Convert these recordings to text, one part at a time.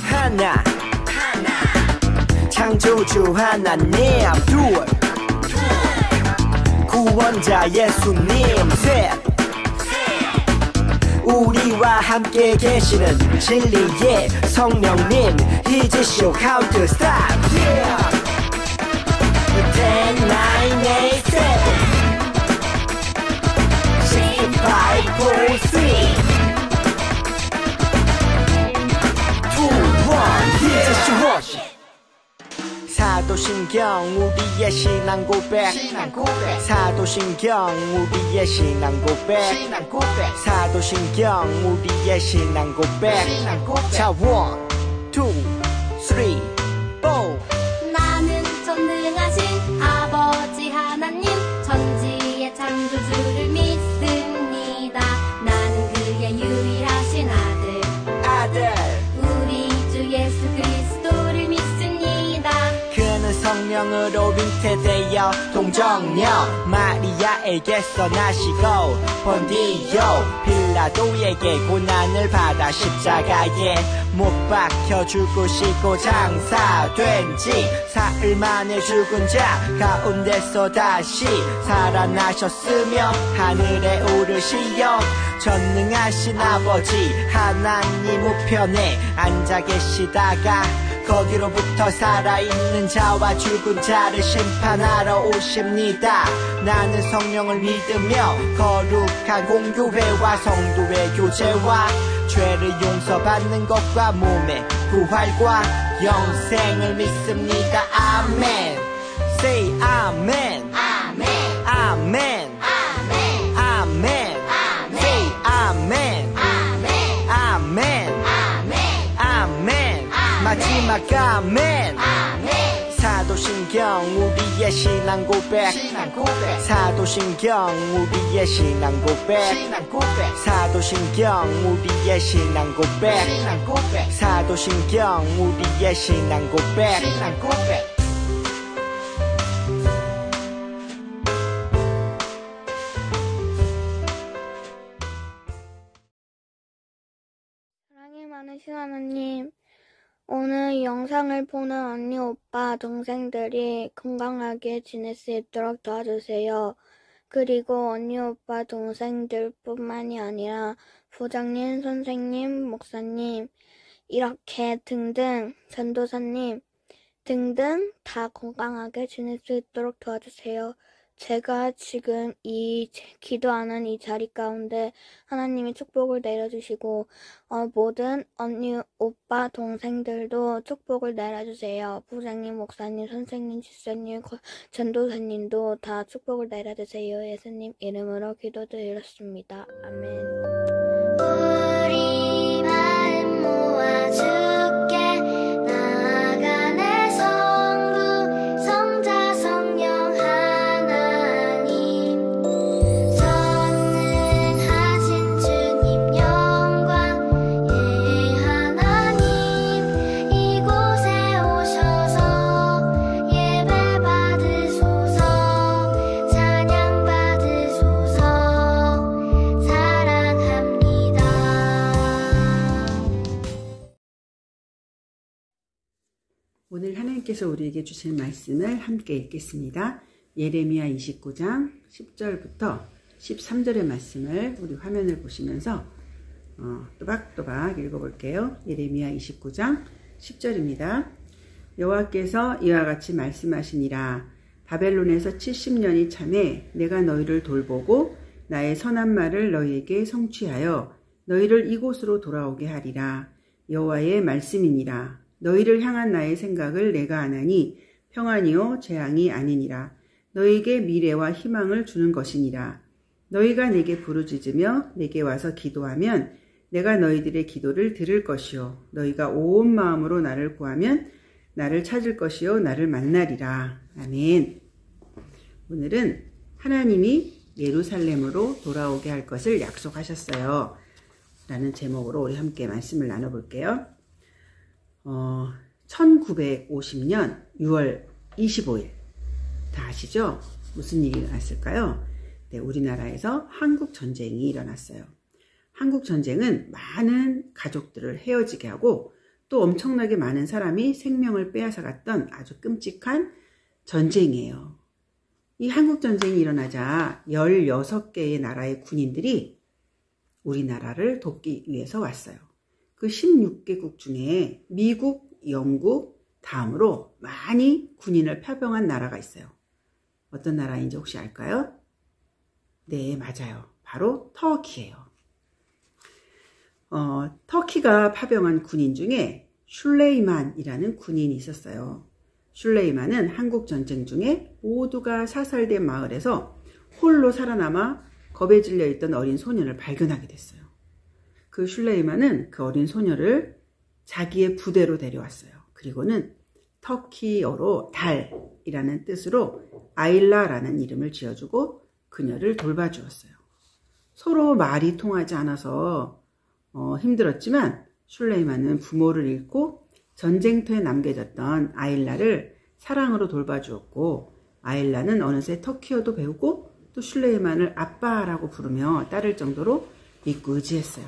하나 창조주 하나님 둘 구원자 예수님 셋 우리와 함께 계시는 진리의 성령님 이제 쇼 카운트 스탑 10, 9, 8, 7 6, 5, 4, 3 2, 1 사도신경 우리의 신앙 고백 사도신경 우리의 신앙 고백 사도신경 우리의 신앙 고백 자 1, 2, 3, 4 나는 전능하신 아버지 하나님 천지의 창조주를 믿습니다. 나는 그의 유일하신 아들 우리 주 예수 그리스도를 믿습니다. 그는 성령으로 잉태되어 동정녀 마리아에게서 나시고 본디오 빌라도에게 고난을 받아 십자가에 못 박혀 죽으시고 장사된 지 사흘 만에 죽은 자 가운데서 다시 살아나셨으며 하늘에 오르시어 전능하신 아버지 하나님 우편에 앉아 계시다가 거기로부터 살아있는 자와 죽은 자를 심판하러 오십니다. 나는 성령을 믿으며 거룩한 공교회와 성도의 교제와 죄를 용서받는 것과 몸의 부활과 영생을 믿습니다. 아멘. Say 아멘. 아멘 아멘. 아멘 아멘. Say 아멘. 아멘 아멘. 아멘 아멘. 마지막 아멘. 아멘 사도신경 우리의 신앙 고백 사도신경 우리의 신앙 고백 사도신경 우리의 신앙 고백 사도신경 우리의 신앙 고백 사랑이 많으신 하나님, 오늘 이 영상을 보는 언니, 오빠, 동생들이 건강하게 지낼 수 있도록 도와주세요. 그리고 언니, 오빠, 동생들 뿐만이 아니라 부장님, 선생님, 목사님, 이렇게 등등, 전도사님 등등 다 건강하게 지낼 수 있도록 도와주세요. 제가 지금 기도하는 이 자리 가운데 하나님이 축복을 내려주시고 모든 언니, 오빠, 동생들도 축복을 내려주세요. 부장님, 목사님, 선생님, 집사님, 전도사님도 다 축복을 내려주세요. 예수님 이름으로 기도드렸습니다. 아멘. 우리 마음 모아 주께 나아가네. 성부, 성자, 성령 하나님 전능하신 주님 영광 예 하나님 이곳에 오셔서 예배 받으소서 찬양 받으소서 사랑합니다. 오늘 하나님께서 우리에게 주신 말씀을 함께 읽겠습니다. 예레미야 29장 10절부터 13절의 말씀을 우리 화면을 보시면서 또박또박 읽어볼게요. 예레미야 29장 10절입니다. 여호와께서 이와 같이 말씀하시니라. 바벨론에서 70년이 차매 내가 너희를 돌보고 나의 선한 말을 너희에게 성취하여 너희를 이곳으로 돌아오게 하리라. 여호와의 말씀이니라. 너희를 향한 나의 생각을 내가 아나니 평안이요 재앙이 아니니라. 너희에게 미래와 희망을 주는 것이니라. 너희가 내게 부르짖으며 내게 와서 기도하면 내가 너희들의 기도를 들을 것이요 너희가 온 마음으로 나를 구하면 나를 찾을 것이요 나를 만나리라. 아멘. 오늘은 하나님이 예루살렘으로 돌아오게 할 것을 약속하셨어요 라는 제목으로 우리 함께 말씀을 나눠볼게요. 1950년 6월 25일 다 아시죠? 무슨 일이 일어났을까요? 네, 우리나라에서 한국전쟁이 일어났어요. 한국전쟁은 많은 가족들을 헤어지게 하고 또 엄청나게 많은 사람이 생명을 빼앗아갔던 아주 끔찍한 전쟁이에요. 이 한국전쟁이 일어나자 16개의 나라의 군인들이 우리나라를 돕기 위해서 왔어요. 그 16개국 중에 미국, 영국 다음으로 많이 군인을 파병한 나라가 있어요. 어떤 나라인지 혹시 알까요? 네, 맞아요. 바로 터키예요. 터키가 파병한 군인 중에 슐레이만이라는 군인이 있었어요. 슐레이만은 한국전쟁 중에 모두가 사살된 마을에서 홀로 살아남아 겁에 질려 있던 어린 소년을 발견하게 됐어요. 그 슐레이만은 그 어린 소녀를 자기의 부대로 데려왔어요. 그리고는 터키어로 달이라는 뜻으로 아일라라는 이름을 지어주고 그녀를 돌봐주었어요. 서로 말이 통하지 않아서 힘들었지만 슐레이만은 부모를 잃고 전쟁터에 남겨졌던 아일라를 사랑으로 돌봐주었고 아일라는 어느새 터키어도 배우고 또 슐레이만을 아빠라고 부르며 따를 정도로 믿고 의지했어요.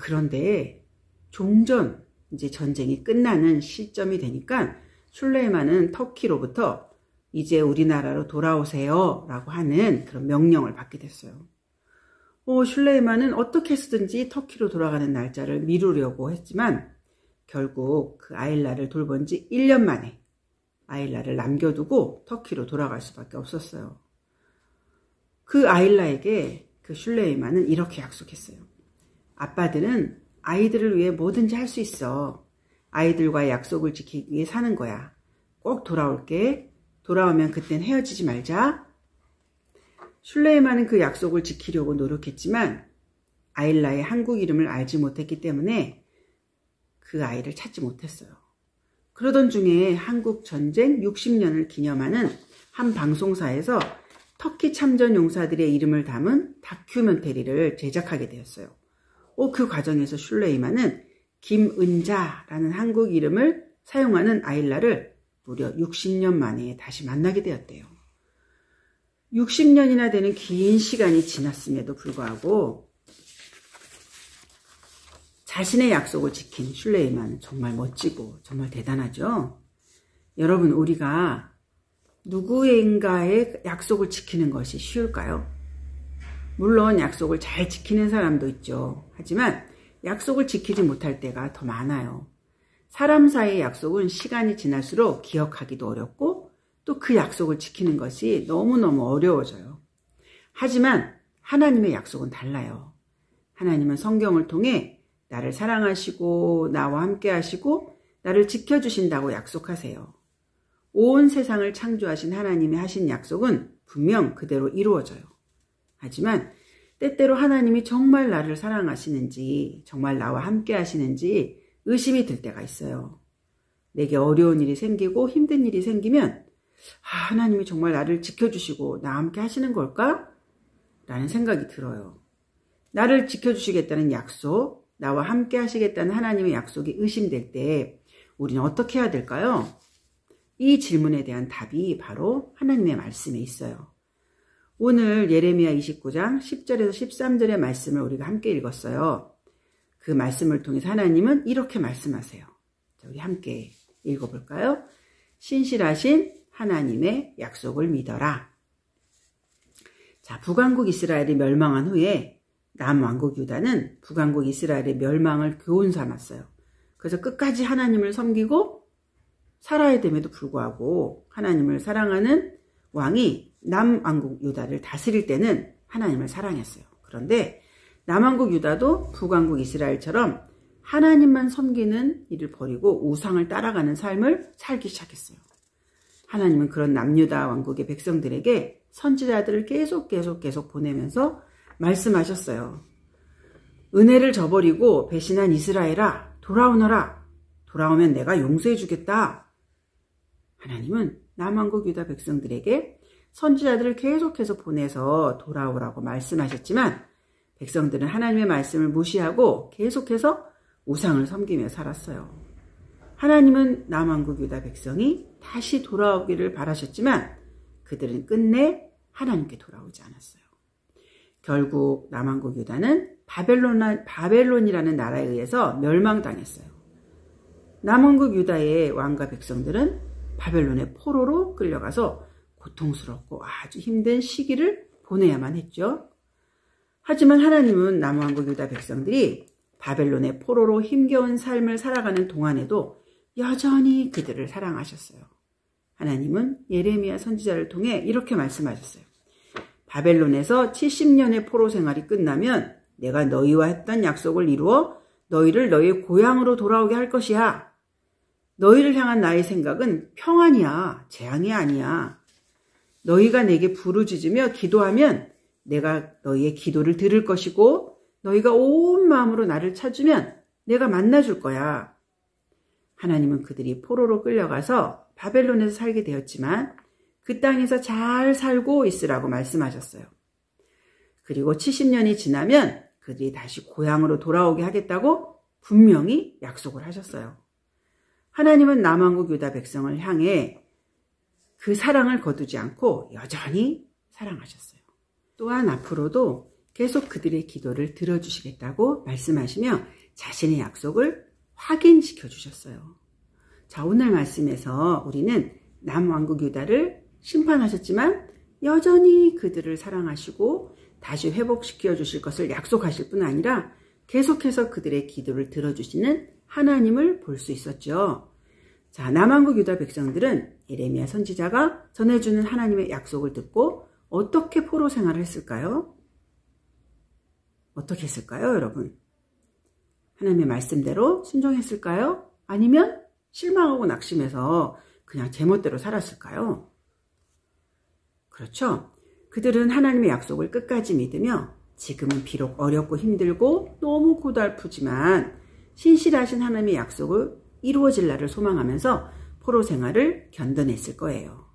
그런데 종전 이제 전쟁이 끝나는 시점이 되니까 슐레이만은 터키로부터 이제 우리나라로 돌아오세요 라고 하는 그런 명령을 받게 됐어요. 슐레이만은 어떻게 해서든지 터키로 돌아가는 날짜를 미루려고 했지만 결국 그 아일라를 돌본 지 1년 만에 아일라를 남겨두고 터키로 돌아갈 수밖에 없었어요. 그 아일라에게 그 슐레이만은 이렇게 약속했어요. 아빠들은 아이들을 위해 뭐든지 할 수 있어. 아이들과의 약속을 지키기 위해 사는 거야. 꼭 돌아올게. 돌아오면 그땐 헤어지지 말자. 슐레이만은 그 약속을 지키려고 노력했지만 아일라의 한국 이름을 알지 못했기 때문에 그 아이를 찾지 못했어요. 그러던 중에 한국전쟁 60년을 기념하는 한 방송사에서 터키 참전 용사들의 이름을 담은 다큐멘터리를 제작하게 되었어요. 그 과정에서 슐레이만은 김은자라는 한국 이름을 사용하는 아일라를 무려 60년 만에 다시 만나게 되었대요. 60년이나 되는 긴 시간이 지났음에도 불구하고 자신의 약속을 지킨 슐레이만은 정말 멋지고 정말 대단하죠. 여러분, 우리가 누구인가의 약속을 지키는 것이 쉬울까요? 물론 약속을 잘 지키는 사람도 있죠. 하지만 약속을 지키지 못할 때가 더 많아요. 사람 사이의 약속은 시간이 지날수록 기억하기도 어렵고 또 그 약속을 지키는 것이 너무너무 어려워져요. 하지만 하나님의 약속은 달라요. 하나님은 성경을 통해 나를 사랑하시고 나와 함께 하시고 나를 지켜주신다고 약속하세요. 온 세상을 창조하신 하나님이 하신 약속은 분명 그대로 이루어져요. 하지만 때때로 하나님이 정말 나를 사랑하시는지, 정말 나와 함께 하시는지 의심이 들 때가 있어요. 내게 어려운 일이 생기고 힘든 일이 생기면 하나님이 정말 나를 지켜주시고 나와 함께 하시는 걸까? 라는 생각이 들어요. 나를 지켜주시겠다는 약속, 나와 함께 하시겠다는 하나님의 약속이 의심될 때 우리는 어떻게 해야 될까요? 이 질문에 대한 답이 바로 하나님의 말씀에 있어요. 오늘 예레미야 29장 10절에서 13절의 말씀을 우리가 함께 읽었어요. 그 말씀을 통해서 하나님은 이렇게 말씀하세요. 자, 우리 함께 읽어볼까요? 신실하신 하나님의 약속을 믿어라. 자, 북왕국 이스라엘이 멸망한 후에 남왕국 유다는 북왕국 이스라엘의 멸망을 교훈 삼았어요. 그래서 끝까지 하나님을 섬기고 살아야 됨에도 불구하고 하나님을 사랑하는 왕이 남왕국 유다를 다스릴 때는 하나님을 사랑했어요. 그런데 남왕국 유다도 북왕국 이스라엘처럼 하나님만 섬기는 일을 버리고 우상을 따라가는 삶을 살기 시작했어요. 하나님은 그런 남유다 왕국의 백성들에게 선지자들을 계속 보내면서 말씀하셨어요. 은혜를 저버리고 배신한 이스라엘아, 돌아오너라. 돌아오면 내가 용서해 주겠다. 하나님은 남왕국 유다 백성들에게 선지자들을 계속해서 보내서 돌아오라고 말씀하셨지만 백성들은 하나님의 말씀을 무시하고 계속해서 우상을 섬기며 살았어요. 하나님은 남왕국 유다 백성이 다시 돌아오기를 바라셨지만 그들은 끝내 하나님께 돌아오지 않았어요. 결국 남왕국 유다는 바벨론이라는 나라에 의해서 멸망당했어요. 남왕국 유다의 왕과 백성들은 바벨론의 포로로 끌려가서 고통스럽고 아주 힘든 시기를 보내야만 했죠. 하지만 하나님은 남왕국 유다 백성들이 바벨론의 포로로 힘겨운 삶을 살아가는 동안에도 여전히 그들을 사랑하셨어요. 하나님은 예레미야 선지자를 통해 이렇게 말씀하셨어요. 바벨론에서 70년의 포로 생활이 끝나면 내가 너희와 했던 약속을 이루어 너희를 너희의 고향으로 돌아오게 할 것이야. 너희를 향한 나의 생각은 평안이야, 재앙이 아니야. 너희가 내게 부르짖으며 기도하면 내가 너희의 기도를 들을 것이고 너희가 온 마음으로 나를 찾으면 내가 만나줄 거야. 하나님은 그들이 포로로 끌려가서 바벨론에서 살게 되었지만 그 땅에서 잘 살고 있으라고 말씀하셨어요. 그리고 70년이 지나면 그들이 다시 고향으로 돌아오게 하겠다고 분명히 약속을 하셨어요. 하나님은 남왕국 유다 백성을 향해 그 사랑을 거두지 않고 여전히 사랑하셨어요. 또한 앞으로도 계속 그들의 기도를 들어주시겠다고 말씀하시며 자신의 약속을 확인시켜 주셨어요. 자, 오늘 말씀에서 우리는 남왕국 유다를 심판하셨지만 여전히 그들을 사랑하시고 다시 회복시켜 주실 것을 약속하실 뿐 아니라 계속해서 그들의 기도를 들어주시는 하나님을 볼 수 있었죠. 자, 남왕국 유다 백성들은 예레미야 선지자가 전해주는 하나님의 약속을 듣고 어떻게 포로 생활을 했을까요? 어떻게 했을까요, 여러분? 하나님의 말씀대로 순종했을까요? 아니면 실망하고 낙심해서 그냥 제멋대로 살았을까요? 그렇죠. 그들은 하나님의 약속을 끝까지 믿으며 지금은 비록 어렵고 힘들고 너무 고달프지만 신실하신 하나님의 약속을 이루어질 날을 소망하면서 포로 생활을 견뎌냈을 거예요.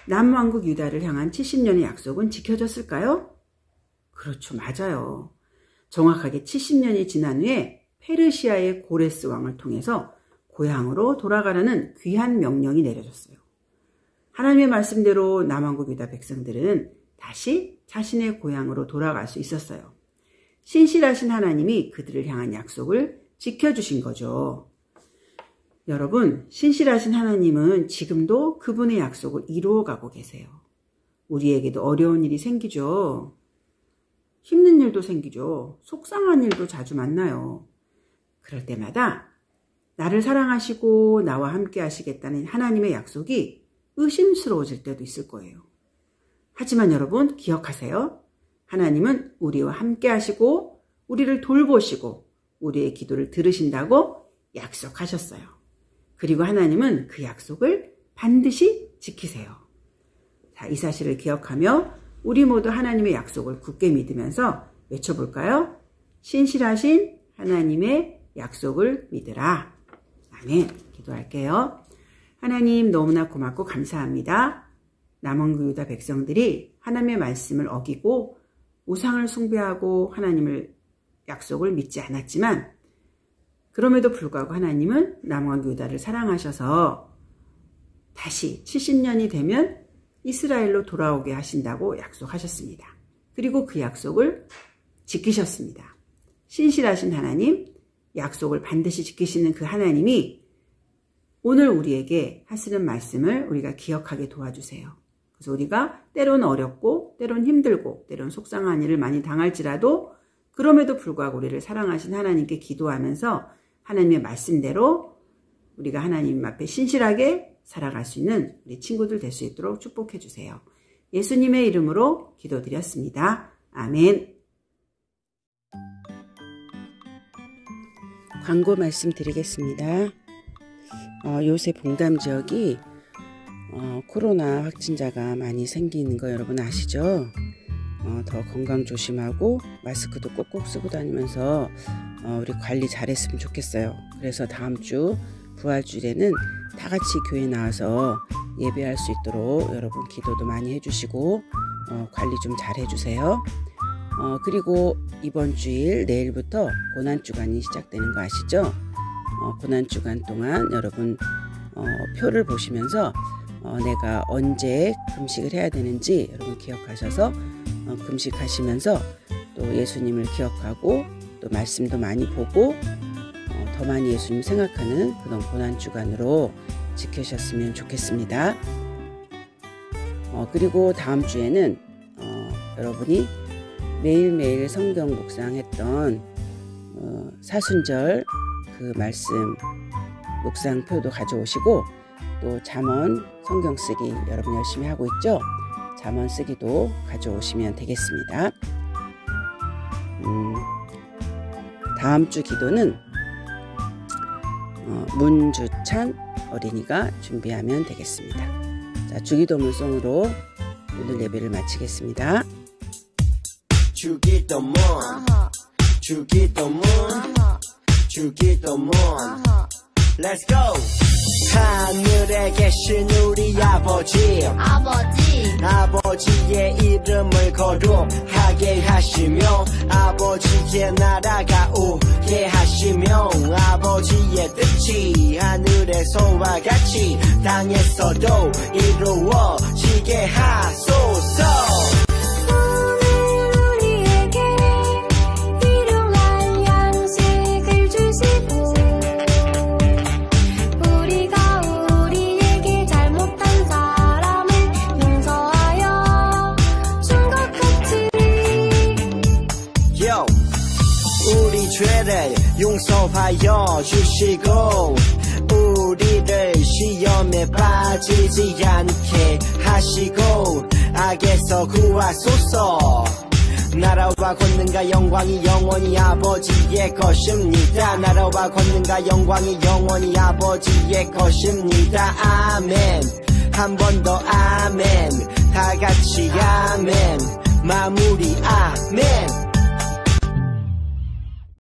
남왕국 유다를 향한 70년의 약속은 지켜졌을까요? 그렇죠. 맞아요. 정확하게 70년이 지난 후에 페르시아의 고레스 왕을 통해서 고향으로 돌아가라는 귀한 명령이 내려졌어요. 하나님의 말씀대로 남왕국 유다 백성들은 다시 자신의 고향으로 돌아갈 수 있었어요. 신실하신 하나님이 그들을 향한 약속을 지켜주신 거죠. 여러분, 신실하신 하나님은 지금도 그분의 약속을 이루어가고 계세요. 우리에게도 어려운 일이 생기죠. 힘든 일도 생기죠. 속상한 일도 자주 만나요. 그럴 때마다 나를 사랑하시고 나와 함께 하시겠다는 하나님의 약속이 의심스러워질 때도 있을 거예요. 하지만 여러분 기억하세요. 하나님은 우리와 함께 하시고 우리를 돌보시고 우리의 기도를 들으신다고 약속하셨어요. 그리고 하나님은 그 약속을 반드시 지키세요. 자, 이 사실을 기억하며 우리 모두 하나님의 약속을 굳게 믿으면서 외쳐볼까요? 신실하신 하나님의 약속을 믿으라. 아멘. 기도할게요. 하나님 너무나 고맙고 감사합니다. 남왕국 유다 백성들이 하나님의 말씀을 어기고 우상을 숭배하고 하나님을 약속을 믿지 않았지만 그럼에도 불구하고 하나님은 남왕국 유다를 사랑하셔서 다시 70년이 되면 이스라엘로 돌아오게 하신다고 약속하셨습니다. 그리고 그 약속을 지키셨습니다. 신실하신 하나님, 약속을 반드시 지키시는 그 하나님이 오늘 우리에게 하시는 말씀을 우리가 기억하게 도와주세요. 그래서 우리가 때론 어렵고 때론 힘들고 때론 속상한 일을 많이 당할지라도 그럼에도 불구하고 우리를 사랑하신 하나님께 기도하면서 하나님의 말씀대로 우리가 하나님 앞에 신실하게 살아갈 수 있는 우리 친구들 될 수 있도록 축복해 주세요. 예수님의 이름으로 기도드렸습니다. 아멘. 광고 말씀드리겠습니다. 요새 봉담 지역이 코로나 확진자가 많이 생기는 거 여러분 아시죠? 더 건강 조심하고 마스크도 꼭꼭 쓰고 다니면서 우리 관리 잘했으면 좋겠어요. 그래서 다음 주 부활주일에는 다 같이 교회 나와서 예배할 수 있도록 여러분 기도도 많이 해주시고 관리 좀 잘 해주세요. 그리고 이번 주일 내일부터 고난주간이 시작되는 거 아시죠? 고난주간 동안 여러분 표를 보시면서 내가 언제 금식을 해야 되는지 여러분 기억하셔서 금식하시면서 또 예수님을 기억하고 또 말씀도 많이 보고 더 많이 예수님 생각하는 그런 고난주간으로 지켜셨으면 좋겠습니다. 그리고 다음 주에는 여러분이 매일매일 성경 묵상했던 사순절 그 말씀 묵상표도 가져오시고 또 잠언 성경 쓰기 여러분 열심히 하고 있죠? 잠언 쓰기도 가져오시면 되겠습니다. 다음 주 기도는 문주찬 어린이가 준비하면 되겠습니다. 자, 주기도문송으로 오늘 예배를 마치겠습니다. 주기도문 주기도문 주기도문 Let's go! 하늘에 계신 우리 아버지 아버지의 이름을 거룩하게 하시며 아버지의 나라가 오게 하시며 아버지의 뜻이 하늘에서와 같이 땅에서도 이루어지게 하소서. 우리 죄를 용서하여 주시고 우리를 시험에 빠지지 않게 하시고 악에서 구하소서. 나라와 권능과 영광이 영원히 아버지의 것입니다. 나라와 권능과 영광이 영원히 아버지의 것입니다. 아멘. 한 번 더 아멘. 다 같이 아멘. 마무리 아멘.